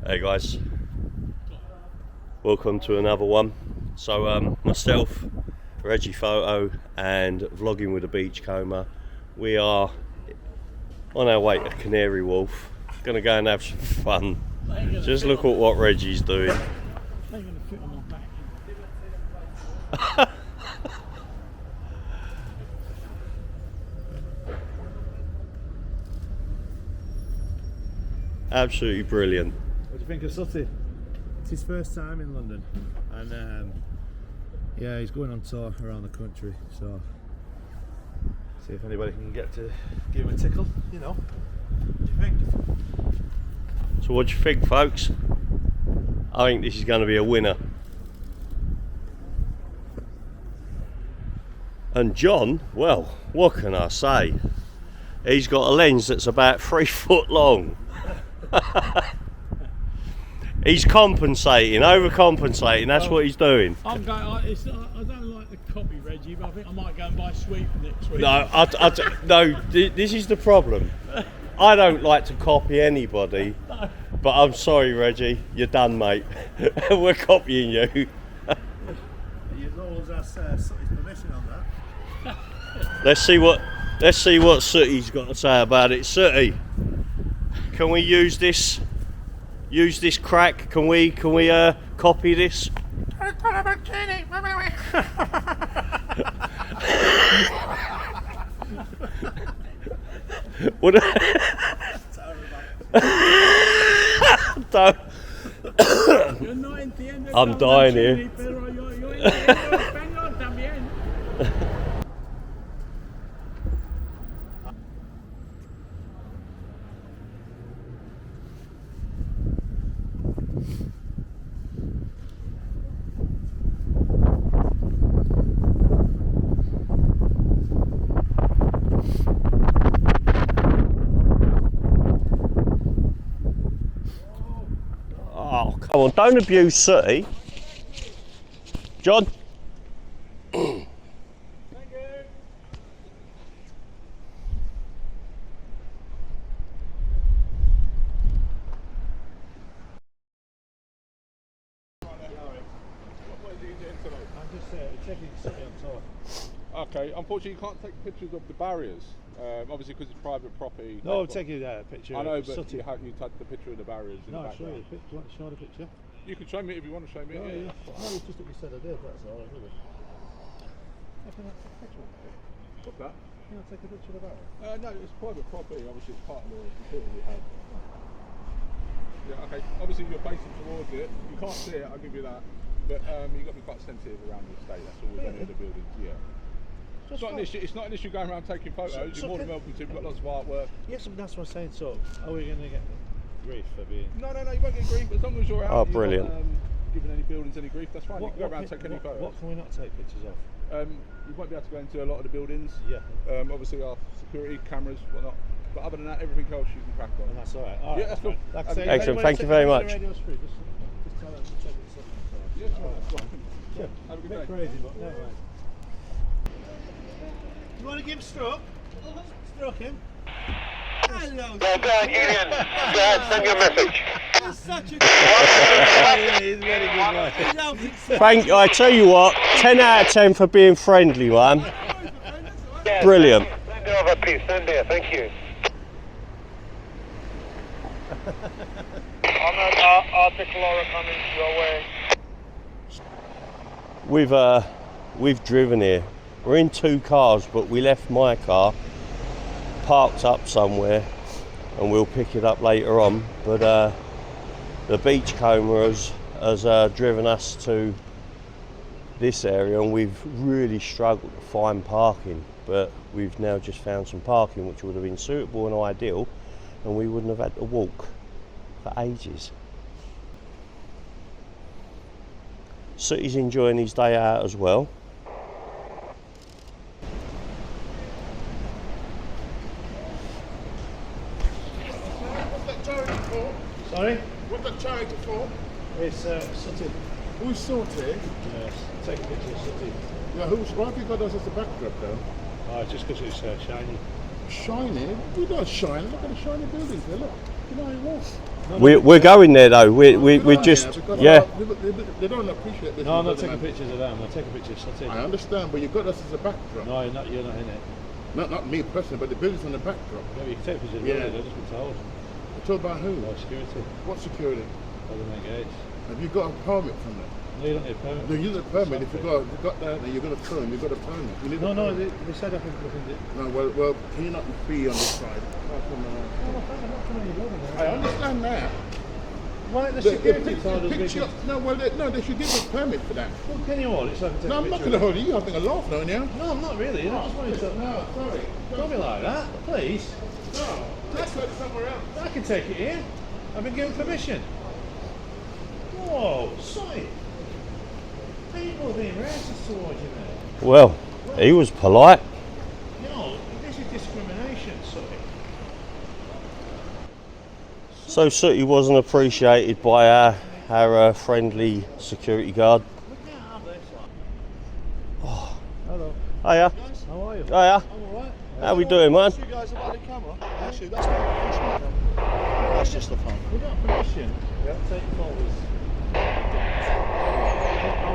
Hey guys, welcome to another one. So myself, Reggie Photo and Vlogging with a Beachcomber, we are on our way to Canary Wharf. Gonna go and have some fun. Just look at what Reggie's doing. Absolutely brilliant. What do you think of Sooty? It's his first time in London, and yeah, he's going on tour around the country. So see if anybody can get to give him a tickle. You know, what do you think? So what do you think, folks? I think this is going to be a winner. And John, well, what can I say? He's got a lens that's about 3 foot long. He's compensating, overcompensating. That's what he's doing. I'm going. I don't like the copy, Reggie, but I think I might go and buy sweet next week. No, this is the problem. I don't like to copy anybody, but I'm sorry, Reggie, you're done, mate. We're copying you. You always ask Sooty's permission on that. Let's see what Sooty's got to say about it. Sooty, can we use this? Use this crack? Can we copy this? What? Don't. You're not in the end of I'm dying here. Oh, come on, don't abuse Sooty. John? Thank you. I'm just checking Sooty on tour. Okay, unfortunately you can't take pictures of the barriers, obviously because it's private property. No, I'll take you a picture. I know, of but Sooty. you take the picture of the barriers in No, the I'll show you background. the picture. Do you want to show the picture? You can show me if you want to show me. No, Yeah. no, it's just what you said I did, that's all, really. How can I take a picture of it? What's that? Can I take a picture of that? No, it's private property, obviously it's part of the security we have. Yeah, okay, obviously you're facing towards it, you can't see it, I'll give you that, but you've got to be quite sensitive around the estate, that's all with any of the buildings, yeah. It's not an issue going around taking photos, you're more than welcome to, we've got lots of artwork. Yes, that's what I'm saying, so are we going to get grief for being... No, you won't get grief, as long as you're out. Oh, you're brilliant. Not, giving any buildings any grief, that's fine, you can go around and take any photos. What can we not take pictures of? You won't be able to go into a lot of the buildings. Yeah. Obviously our security, cameras, whatnot. But other than that, everything else you can crack on. And that's alright. Yeah, that's cool. Like I say, Excellent, thank you very much. The radio's free, just tell them to check it something. Yeah, right. Yeah. Have a good Bit day. crazy, but never mind. You want to give him a stroke? Stroke him. Hello. Well, go on, Julian. Go ahead, send your message. That's such a good He's very good, Thank. I tell you what, 10 out of 10 for being friendly, man. Yeah, Brilliant. Send it over, please. Send it. Thank you. I'm an article or coming your way. We've driven here. We're in 2 cars, but we left my car parked up somewhere, and we'll pick it up later on. But the Beachcomber has driven us to this area, and we've really struggled to find parking. But we've now just found some parking, which would have been suitable and ideal, and we wouldn't have had to walk for ages. Sooty's enjoying his day out as well. Sorry? What's that charity for? It's Sooty. Who's Sooty? Yes, take a picture of Sooty. Yeah, why have you got us as a backdrop though? Oh, just because it's shiny. Shiny? We don't shine. Look at the shiny buildings there, look. Canary Wharf. We're going there though. We just yeah. They don't appreciate this. No, I'm not taking pictures of them. I'm taking pictures of Sooty. I understand, but you've got us as a backdrop. No, you're not in it. Not me personally, but the building's on the backdrop. No, you can take pictures of Yeah. it. I've just been told. Told by who? No security. What security? By the main gates. Have you got a permit from them? No, you don't need a permit. No, you need a permit. If you got that, then you're going to film. You've got a permit. You need No, a no, permit. they said I think No, well, can you not be on this side? I understand that. Why the security told us we Picture, could... no, they should give us a permit for that. Well, can you hold it so I can take No, a I'm not picture going to of hold you. You're having a laugh, don't you? it? No, I'm not really. I just wanted to... No, sorry. Don't be like that, please. No, let's go somewhere else. I can take it here. I've been given permission. Whoa, sorry. People are being racist towards you, mate. Well, he was polite. No, this is discrimination, sorry. So Sooty wasn't appreciated by our friendly security guard. We can't have this one. Hello. Hiya. How are you? Hiya. I'm alright. How we doing, man? You guys about the camera? Actually, that's not professional camera. That's just the phone. We got permission to take photos. I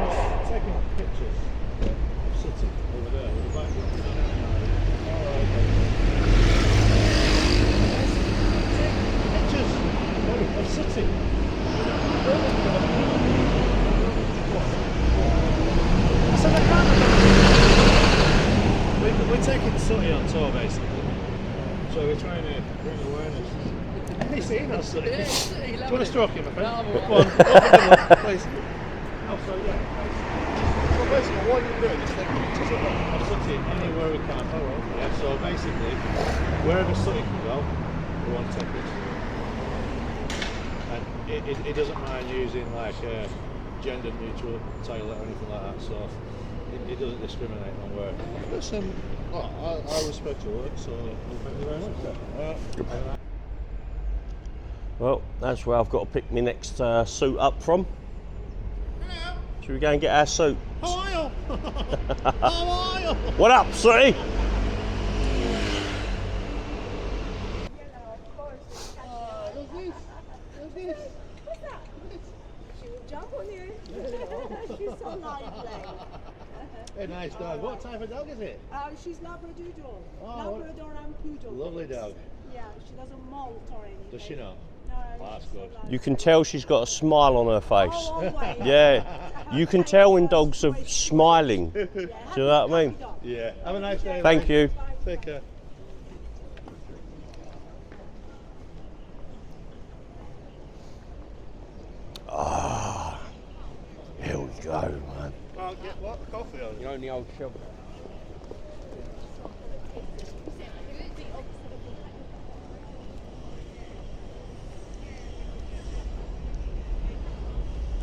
was taking pictures of Sooty over there with the background. Pictures of Sooty. I said I can't. We're taking Sooty on tour basically. So we're trying to bring awareness. Have you seen us? Do you want to stroke him, my friend? Go on, please. Oh, so yeah. So basically, what you're doing is taking pictures of them. Of Sooty anywhere we can. Yeah, so basically, wherever Sooty can go, we want to take pictures of him. And it doesn't mind using like a gender neutral toilet or anything like that, so it doesn't discriminate on where. Listen, well, I respect your work, so Thank you very much. Well, that's where I've got to pick my next suit up from. Should we go and get our suit? How are you? How are you? What up, Sooty? She would jump on you. She's so lively. Very nice dog. What type of dog is it? She's Labradoodle. Oh, Labrador and Poodle. Lovely dog. Yeah, she doesn't molt or anything. Does she not? No, Oh, that's she's so good. lovely. You can tell she's got a smile on her face. Oh, always. Yeah, you can tell when dogs are smiling. Do you know what I mean? Yeah. Have a nice day. Thank you. Take care. Ah, here we go, man. I'll get what? Coffee on? You're on the old shovel.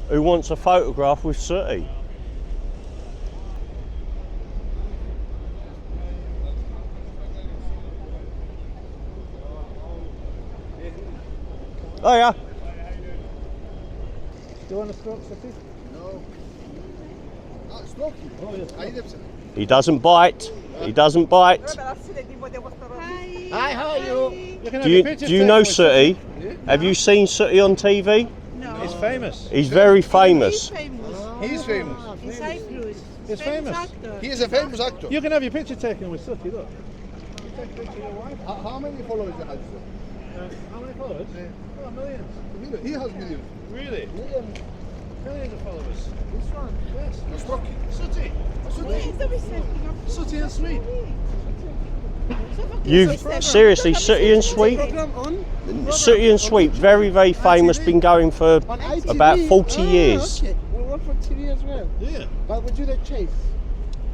Who wants a photograph with Sooty? Oh yeah. Do you want to stroke Sooty? No. Stroking. Oh, yes. How you doing, sir? He doesn't bite. He doesn't bite. Hi. Hi, how are you? Do you know Sooty? Have you seen Sooty on TV? No. He's famous. He's very famous. He's famous. In Cyprus. He's famous. Actor. He is a famous actor. You can have your picture taken with Sooty, look. How many followers he has? How many followers? Oh, millions. He has millions. Really? Millions of followers. This one? Yes. Stroking. Sooty. Sooty and Sweet. You seriously, Sooty and Sweet? Sooty and Sweet, very, very famous. Been going for about 40 years. Okay. We work for TV as well. Yeah. But we do the chase.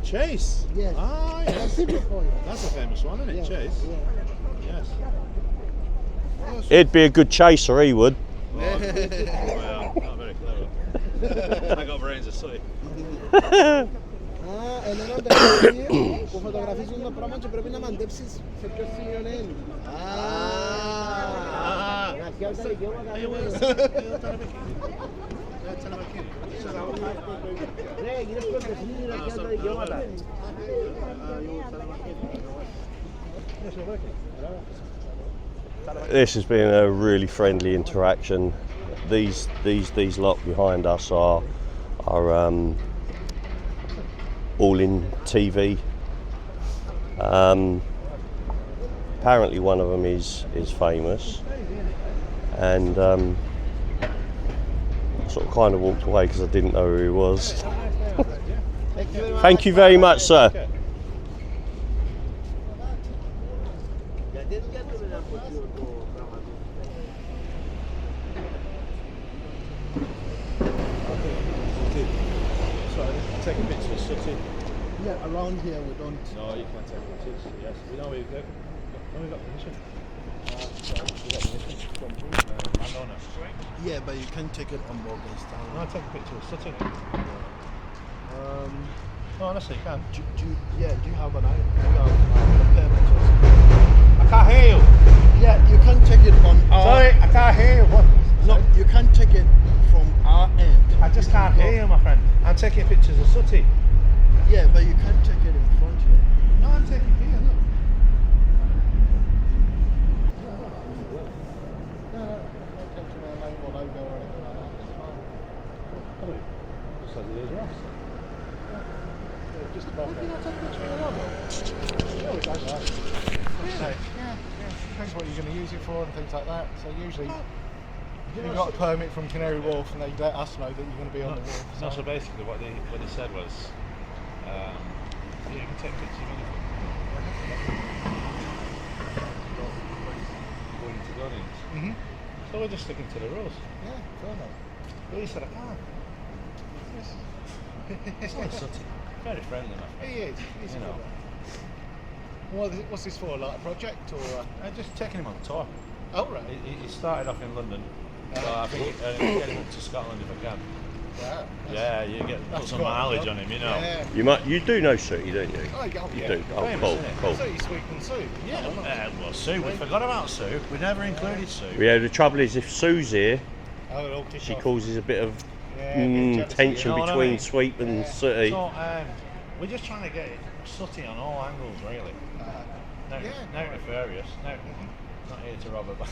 Chase? Yes. Ah, That's yes. people for you. That's a famous one, isn't it? Chase? Yeah. Yes. He'd be a good chaser, he would. Well, not very clever. I got brains of Sooty. Ελέναν παιχνίδι που φωτογραφίζουν το πράγμα και πρέπει να μαντέψεις σε ποιο σημείο είναι. Να φτιάξεις τα δικαιώματα. Ναι, γίνες στο παιχνίδι να φτιάξεις τα δικαιώματα. this has been a really friendly interaction. These lot behind us are all in TV. Apparently one of them is famous, and sort of kind of walked away because I didn't know who he was. Thank you very much, sir. Take a picture of Sooty. Yeah, around here we don't. No, you can't take pictures. Yes, we know we've got permission. We got permission from landowner. Yeah, but you can take it on Morganstown. No, take a picture of Sooty. No, honestly, you can. Do you have an eye? Do you have a permit or something? I can't hear you. Yeah, you can take it on our. Sorry, I can't hear you. What? No, you can take it from our end. I just can't hear you, my friend. I'm taking pictures of Sooty. Yeah, but you can't take it in front here. No, I'm taking here, look. Just like it is, Ross. Just about there. Depends what you're going to use it for and things like that. So usually, you've got a permit from Canary Wharf and they let us know that you're going to be on the wharf. No, so basically what they said was, yeah, you can take pictures of anything. Going to gunnings. So we're just sticking to the rules. Yeah, fair enough. But he said I can't. It's not Sooty. Very friendly enough. He is. He's You a know. good one. What's this for? Like a project or? I'm just taking him on tour. Oh right. He started off in London. So I think I get him up to Scotland if I can. Yeah. Yeah, you get put some mileage on him, you know. Yeah. You do know Sooty, don't you? Oh, yeah. You do. Oh, Famous, cool, isn't it? cool. So you sweet and Sue. Yeah, well, Sue, we forgot about Sue. We never included Sue. Yeah, the trouble is if Sue's here, Oh, it'll kick she off. causes a bit of Yeah, tension You know what I between mean? Sweet and Sooty. So we're just trying to get Sooty on all angles, really. No, Yeah. no nefarious. No, not here to rob a bank.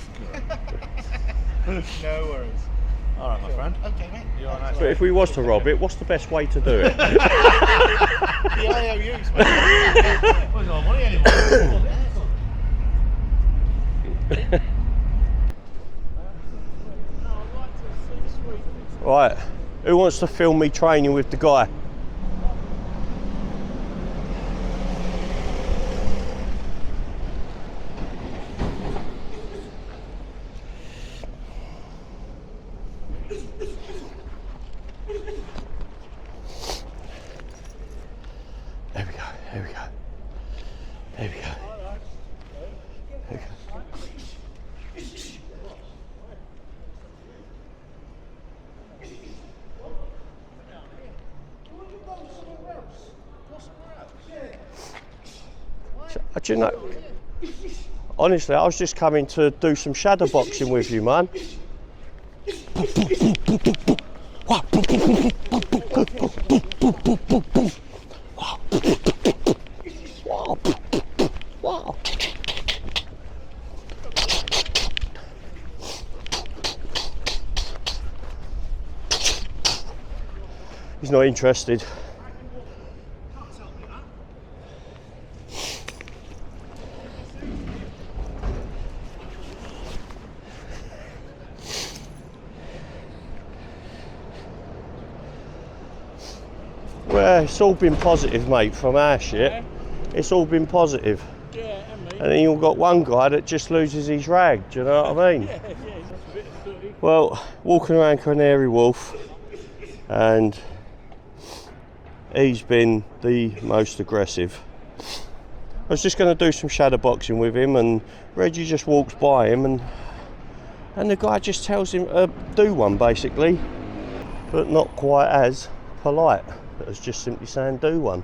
No worries. All right, my friend. Okay, mate. You're a nice. But if we was to rob it, what's the best way to do it? The IOUs, mate. We've got no money anymore. Right, who wants to film me training with the guy? There we go, there we go. There we go. There we go. Do you know, honestly, I was just coming to do some shadow boxing with you, man. He's not interested. Well, it's all been positive, mate, from our shit. It's all been positive. Yeah, and me. And then you've got one guy that just loses his rag, do you know what I mean? Yeah, that's a bit sooty. Well, walking around Canary Wharf, and he's been the most aggressive. I was just going to do some shadow boxing with him, and Reggie just walks by him, and the guy just tells him to do one, basically, but not quite as polite as just simply saying do one.